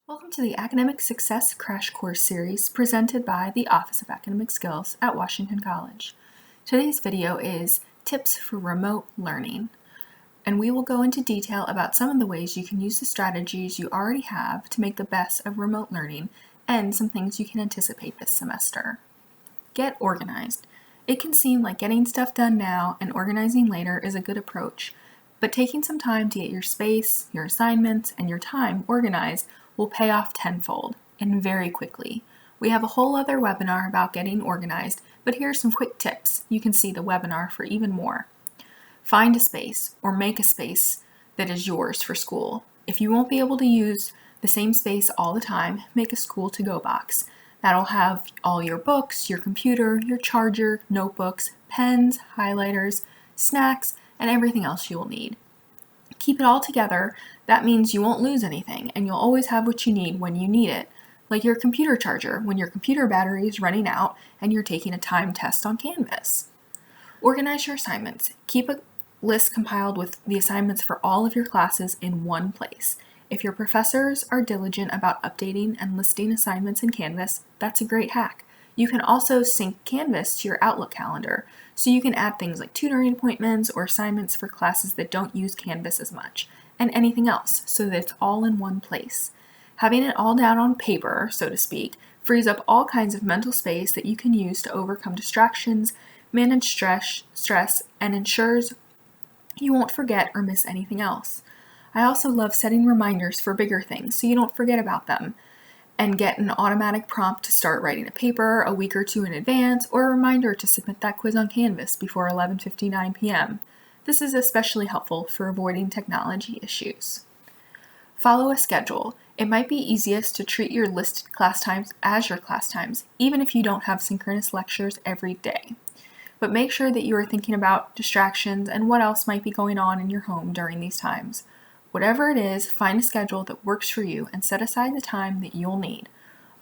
Welcome to the Academic Success Crash Course series presented by the Office of Academic Skills at Washington College. Today's video is Tips for Remote Learning, and we will go into detail about some of the ways you can use the strategies you already have to make the best of remote learning and some things you can anticipate this semester. Get organized. It can seem like getting stuff done now and organizing later is a good approach, but taking some time to get your space, your assignments, and your time organized will pay off tenfold and very quickly. We have a whole other webinar about getting organized, but here are some quick tips. You can see the webinar for even more. Find a space or make a space that is yours for school. If you won't be able to use the same space all the time, make a school to-go box. That'll have all your books, your computer, your charger, notebooks, pens, highlighters, snacks, and everything else you will need. Keep it all together. That means you won't lose anything, and you'll always have what you need when you need it, like your computer charger when your computer battery is running out and you're taking a timed test on Canvas. Organize your assignments. Keep a list compiled with the assignments for all of your classes in one place. If your professors are diligent about updating and listing assignments in Canvas, that's a great hack. You can also sync Canvas to your Outlook calendar, so you can add things like tutoring appointments or assignments for classes that don't use Canvas as much, and anything else, so that it's all in one place. Having it all down on paper, so to speak, frees up all kinds of mental space that you can use to overcome distractions, manage stress, and ensures you won't forget or miss anything else. I also love setting reminders for bigger things so you don't forget about them, and get an automatic prompt to start writing a paper a week or two in advance, or a reminder to submit that quiz on Canvas before 11:59 p.m. This is especially helpful for avoiding technology issues. Follow a schedule. It might be easiest to treat your listed class times as your class times, even if you don't have synchronous lectures every day. But make sure that you are thinking about distractions and what else might be going on in your home during these times. Whatever it is, find a schedule that works for you and set aside the time that you'll need.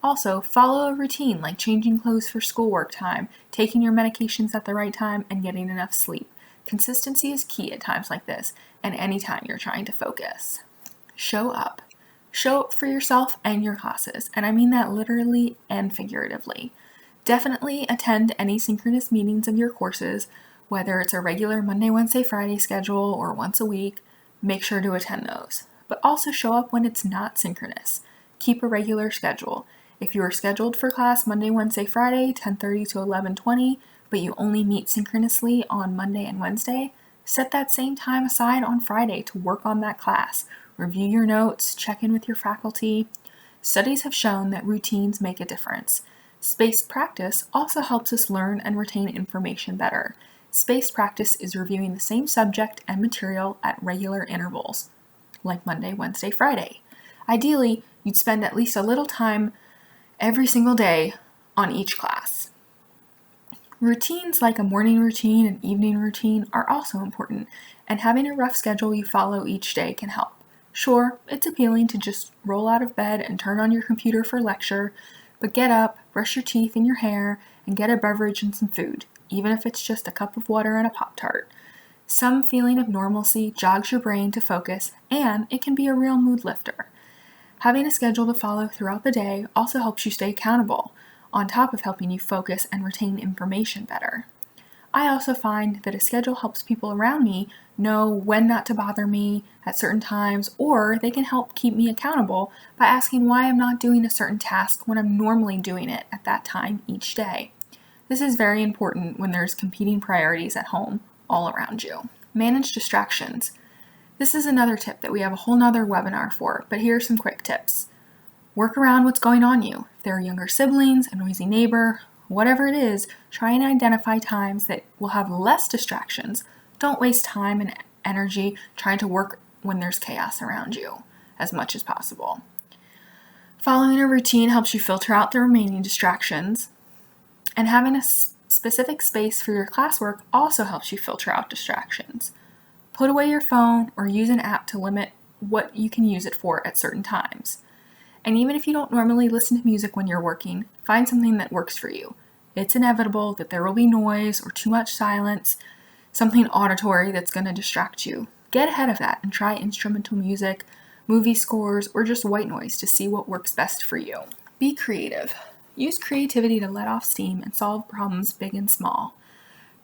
Also, follow a routine like changing clothes for schoolwork time, taking your medications at the right time, and getting enough sleep. Consistency is key at times like this, and anytime you're trying to focus. Show up. Show up for yourself and your classes, and I mean that literally and figuratively. Definitely attend any synchronous meetings of your courses, whether it's a regular Monday, Wednesday, Friday schedule or once a week. Make sure to attend those, but also show up when it's not synchronous. Keep a regular schedule. If you are scheduled for class Monday, Wednesday, Friday, 10:30 to 11:20, but you only meet synchronously on Monday and Wednesday, set that same time aside on Friday to work on that class. Review your notes, check in with your faculty. Studies have shown that routines make a difference. Spaced practice also helps us learn and retain information better. Spaced practice is reviewing the same subject and material at regular intervals, like Monday, Wednesday, Friday. Ideally, you'd spend at least a little time every single day on each class. Routines like a morning routine and evening routine are also important, and having a rough schedule you follow each day can help. Sure, it's appealing to just roll out of bed and turn on your computer for lecture, but get up, brush your teeth and your hair, and get a beverage and some food, even if it's just a cup of water and a Pop-Tart. Some feeling of normalcy jogs your brain to focus, and it can be a real mood lifter. Having a schedule to follow throughout the day also helps you stay accountable, on top of helping you focus and retain information better. I also find that a schedule helps people around me know when not to bother me at certain times, or they can help keep me accountable by asking why I'm not doing a certain task when I'm normally doing it at that time each day. This is very important when there's competing priorities at home all around you. Manage distractions. This is another tip that we have a whole nother webinar for, but here are some quick tips. Work around what's going on you. If there are younger siblings, a noisy neighbor, whatever it is, try and identify times that will have less distractions. Don't waste time and energy trying to work when there's chaos around you as much as possible. Following a routine helps you filter out the remaining distractions, and having a specific space for your classwork also helps you filter out distractions. Put away your phone or use an app to limit what you can use it for at certain times. And even if you don't normally listen to music when you're working, find something that works for you. It's inevitable that there will be noise or too much silence, something auditory that's going to distract you. Get ahead of that and try instrumental music, movie scores, or just white noise to see what works best for you. Be creative. Use creativity to let off steam and solve problems big and small.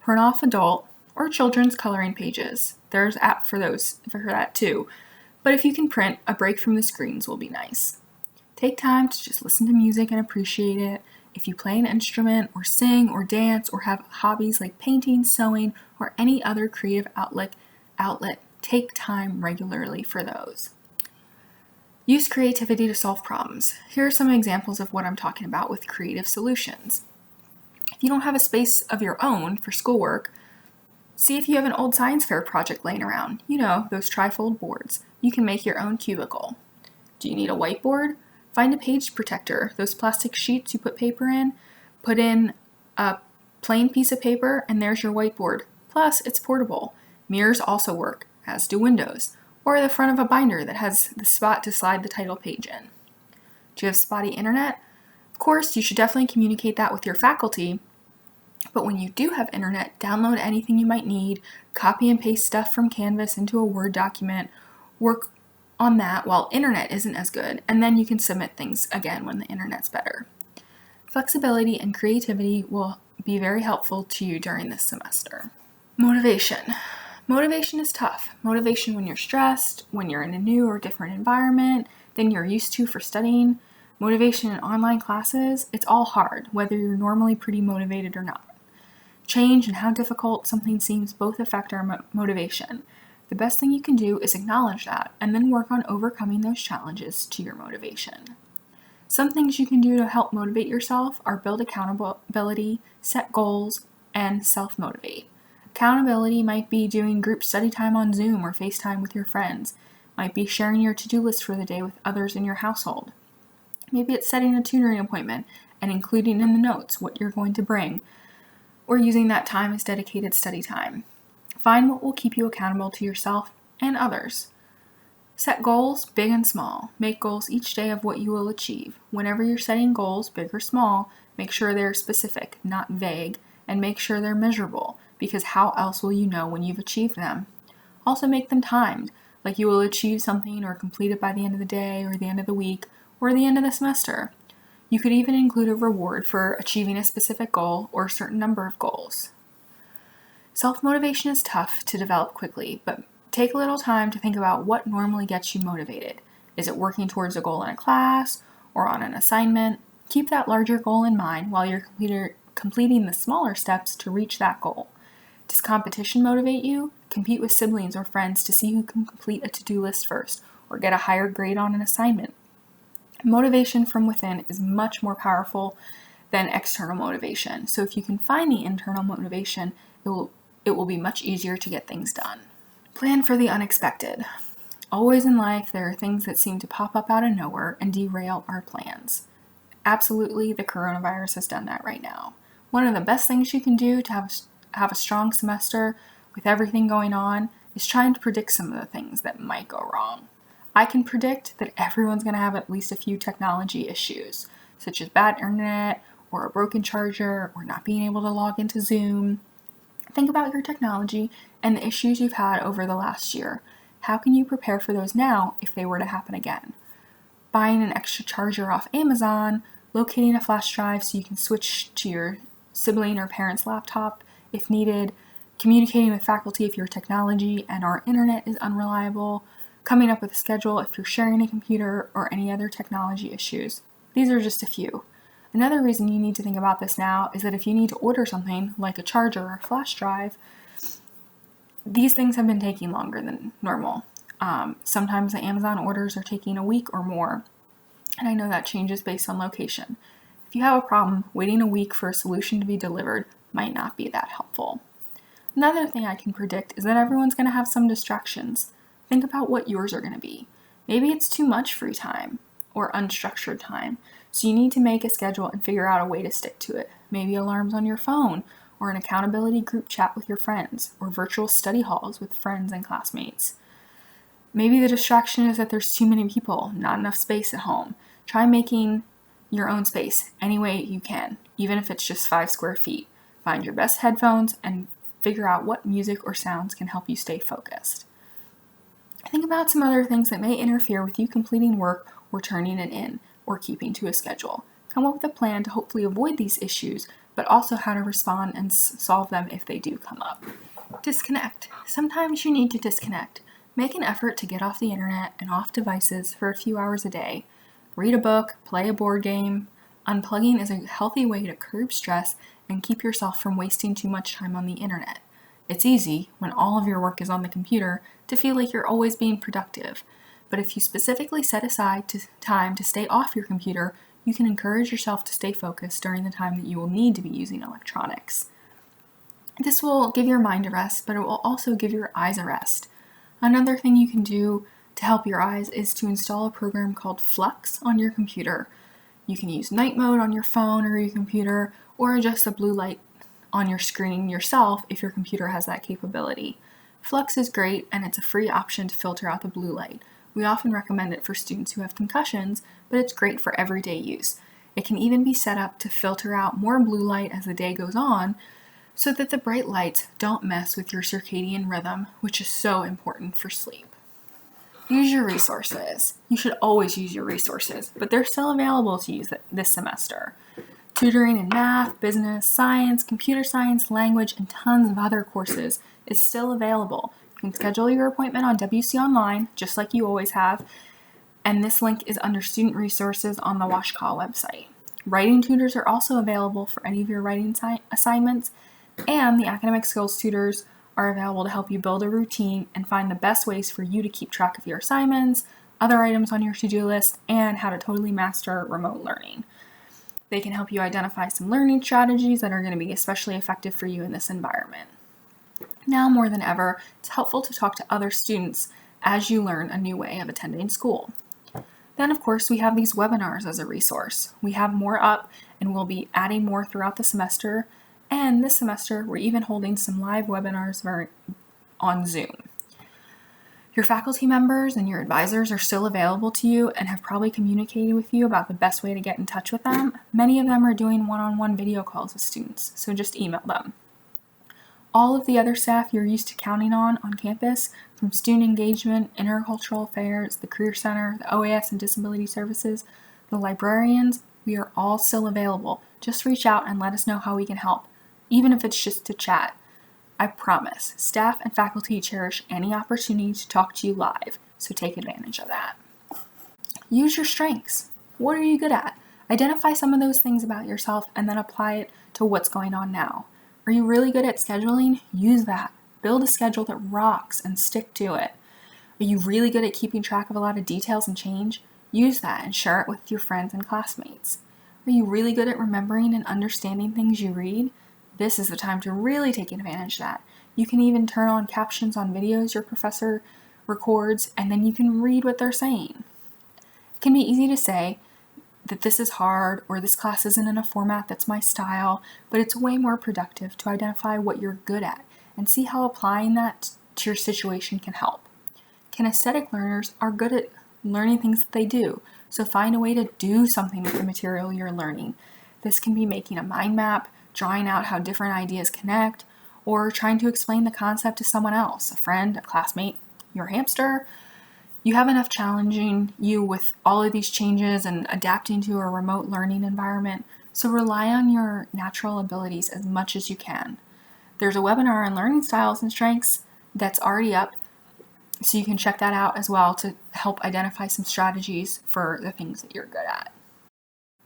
Print off adult or children's coloring pages. There's an app for that too. But if you can print, a break from the screens will be nice. Take time to just listen to music and appreciate it. If you play an instrument or sing or dance or have hobbies like painting, sewing, or any other creative outlet, take time regularly for those. Use creativity to solve problems. Here are some examples of what I'm talking about with creative solutions. If you don't have a space of your own for schoolwork, see if you have an old science fair project laying around. You know, those trifold boards. You can make your own cubicle. Do you need a whiteboard? Find a page protector, those plastic sheets you put paper in. Put in a plain piece of paper and there's your whiteboard. Plus, it's portable. Mirrors also work, as do windows, or the front of a binder that has the spot to slide the title page in. Do you have spotty internet? Of course, you should definitely communicate that with your faculty, but when you do have internet, download anything you might need, copy and paste stuff from Canvas into a Word document, work on that while internet isn't as good, and then you can submit things again when the internet's better. Flexibility and creativity will be very helpful to you during this semester. Motivation. Motivation is tough. Motivation when you're stressed, when you're in a new or different environment than you're used to for studying. Motivation in online classes, it's all hard, whether you're normally pretty motivated or not. Change and how difficult something seems both affect our motivation. The best thing you can do is acknowledge that and then work on overcoming those challenges to your motivation. Some things you can do to help motivate yourself are build accountability, set goals, and self-motivate. Accountability might be doing group study time on Zoom or FaceTime with your friends. Might be sharing your to-do list for the day with others in your household. Maybe it's setting a tutoring appointment and including in the notes what you're going to bring, or using that time as dedicated study time. Find what will keep you accountable to yourself and others. Set goals, big and small. Make goals each day of what you will achieve. Whenever you're setting goals, big or small, make sure they're specific, not vague, and make sure they're measurable, because how else will you know when you've achieved them? Also make them timed, like you will achieve something or complete it by the end of the day or the end of the week or the end of the semester. You could even include a reward for achieving a specific goal or a certain number of goals. Self-motivation is tough to develop quickly, but take a little time to think about what normally gets you motivated. Is it working towards a goal in a class or on an assignment? Keep that larger goal in mind while you're completing the smaller steps to reach that goal. Does competition motivate you? Compete with siblings or friends to see who can complete a to-do list first or get a higher grade on an assignment. Motivation from within is much more powerful than external motivation. So if you can find the internal motivation, it will be much easier to get things done. Plan for the unexpected. Always in life, there are things that seem to pop up out of nowhere and derail our plans. Absolutely, the coronavirus has done that right now. One of the best things you can do to have a strong semester with everything going on is trying to predict some of the things that might go wrong. I can predict that everyone's going to have at least a few technology issues, such as bad internet or a broken charger or not being able to log into Zoom. Think about your technology and the issues you've had over the last year. How can you prepare for those now if they were to happen again? Buying an extra charger off Amazon, locating a flash drive so you can switch to your sibling or parent's laptop if needed, communicating with faculty if your technology and our internet is unreliable, coming up with a schedule if you're sharing a computer or any other technology issues. These are just a few. Another reason you need to think about this now is that if you need to order something like a charger or a flash drive, these things have been taking longer than normal. Sometimes the Amazon orders are taking a week or more, and I know that changes based on location. If you have a problem, waiting a week for a solution to be delivered might not be that helpful. Another thing I can predict is that everyone's going to have some distractions. Think about what yours are going to be. Maybe it's too much free time or unstructured time, so you need to make a schedule and figure out a way to stick to it. Maybe alarms on your phone, or an accountability group chat with your friends, or virtual study halls with friends and classmates. Maybe the distraction is that there's too many people, not enough space at home. Try making your own space any way you can, even if it's just 5 square feet. Find your best headphones and figure out what music or sounds can help you stay focused. Think about some other things that may interfere with you completing work or turning it in or keeping to a schedule. Come up with a plan to hopefully avoid these issues, but also how to respond and solve them if they do come up. Disconnect. Sometimes you need to disconnect. Make an effort to get off the internet and off devices for a few hours a day. Read a book, play a board game. Unplugging is a healthy way to curb stress and keep yourself from wasting too much time on the internet. It's easy, when all of your work is on the computer, to feel like you're always being productive. But if you specifically set aside time to stay off your computer, you can encourage yourself to stay focused during the time that you will need to be using electronics. This will give your mind a rest, but it will also give your eyes a rest. Another thing you can do to help your eyes is to install a program called Flux on your computer. You can use night mode on your phone or your computer, or adjust the blue light on your screen yourself if your computer has that capability. Flux is great, and it's a free option to filter out the blue light. We often recommend it for students who have concussions, but it's great for everyday use. It can even be set up to filter out more blue light as the day goes on, so that the bright lights don't mess with your circadian rhythm, which is so important for sleep. Use your resources. You should always use your resources, but they're still available to use this semester. Tutoring in math, business, science, computer science, language, and tons of other courses is still available. You can schedule your appointment on WC Online, just like you always have, and this link is under Student Resources on the Washcall website. Writing tutors are also available for any of your writing assignments, and the academic skills tutors are available to help you build a routine and find the best ways for you to keep track of your assignments, other items on your to-do list, and how to totally master remote learning. They can help you identify some learning strategies that are going to be especially effective for you in this environment. Now more than ever, it's helpful to talk to other students as you learn a new way of attending school. Then, of course, we have these webinars as a resource. We have more up, and we'll be adding more throughout the semester. And this semester, we're even holding some live webinars on Zoom. Your faculty members and your advisors are still available to you and have probably communicated with you about the best way to get in touch with them. Many of them are doing one-on-one video calls with students, so just email them. All of the other staff you're used to counting on campus, from student engagement, intercultural affairs, the Career Center, the OAS and Disability Services, the librarians, we are all still available. Just reach out and let us know how we can help, even if it's just to chat. I promise, staff and faculty cherish any opportunity to talk to you live, so take advantage of that. Use your strengths. What are you good at? Identify some of those things about yourself and then apply it to what's going on now. Are you really good at scheduling? Use that. Build a schedule that rocks and stick to it. Are you really good at keeping track of a lot of details and change? Use that and share it with your friends and classmates. Are you really good at remembering and understanding things you read? This is the time to really take advantage of that. You can even turn on captions on videos your professor records, and then you can read what they're saying. It can be easy to say that this is hard or this class isn't in a format that's my style, but it's way more productive to identify what you're good at and see how applying that to your situation can help. Kinesthetic learners are good at learning things that they do, so find a way to do something with the material you're learning. This can be making a mind map, drawing out how different ideas connect, or trying to explain the concept to someone else, a friend, a classmate, your hamster. You have enough challenging you with all of these changes and adapting to a remote learning environment, so rely on your natural abilities as much as you can. There's a webinar on learning styles and strengths that's already up, so you can check that out as well to help identify some strategies for the things that you're good at.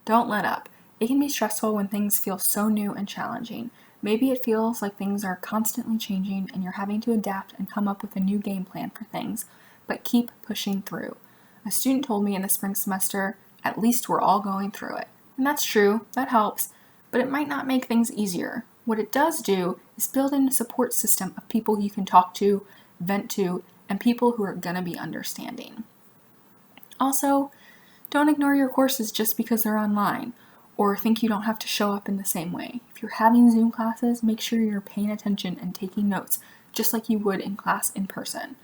Don't let up. It can be stressful when things feel so new and challenging. Maybe it feels like things are constantly changing and you're having to adapt and come up with a new game plan for things, but keep pushing through. A student told me in the spring semester, at least we're all going through it. And that's true, that helps, but it might not make things easier. What it does do is build in a support system of people you can talk to, vent to, and people who are going to be understanding. Also, don't ignore your courses just because they're online, or think you don't have to show up in the same way. If you're having Zoom classes, make sure you're paying attention and taking notes, just like you would in class in person.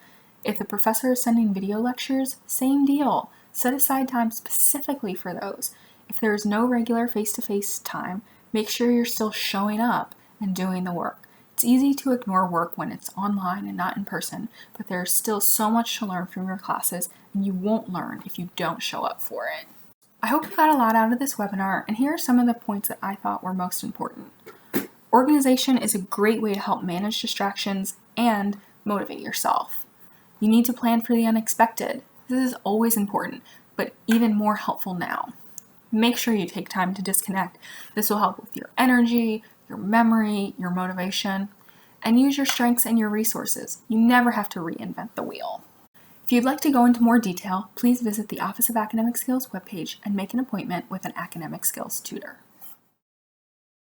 If the professor is sending video lectures, same deal. Set aside time specifically for those. If there is no regular face-to-face time, make sure you're still showing up and doing the work. It's easy to ignore work when it's online and not in person, but there's still so much to learn from your classes, and you won't learn if you don't show up for it. I hope you got a lot out of this webinar, and here are some of the points that I thought were most important. Organization is a great way to help manage distractions and motivate yourself. You need to plan for the unexpected. This is always important, but even more helpful now. Make sure you take time to disconnect. This will help with your energy, your memory, your motivation, and use your strengths and your resources. You never have to reinvent the wheel. If you'd like to go into more detail, please visit the Office of Academic Skills webpage and make an appointment with an academic skills tutor.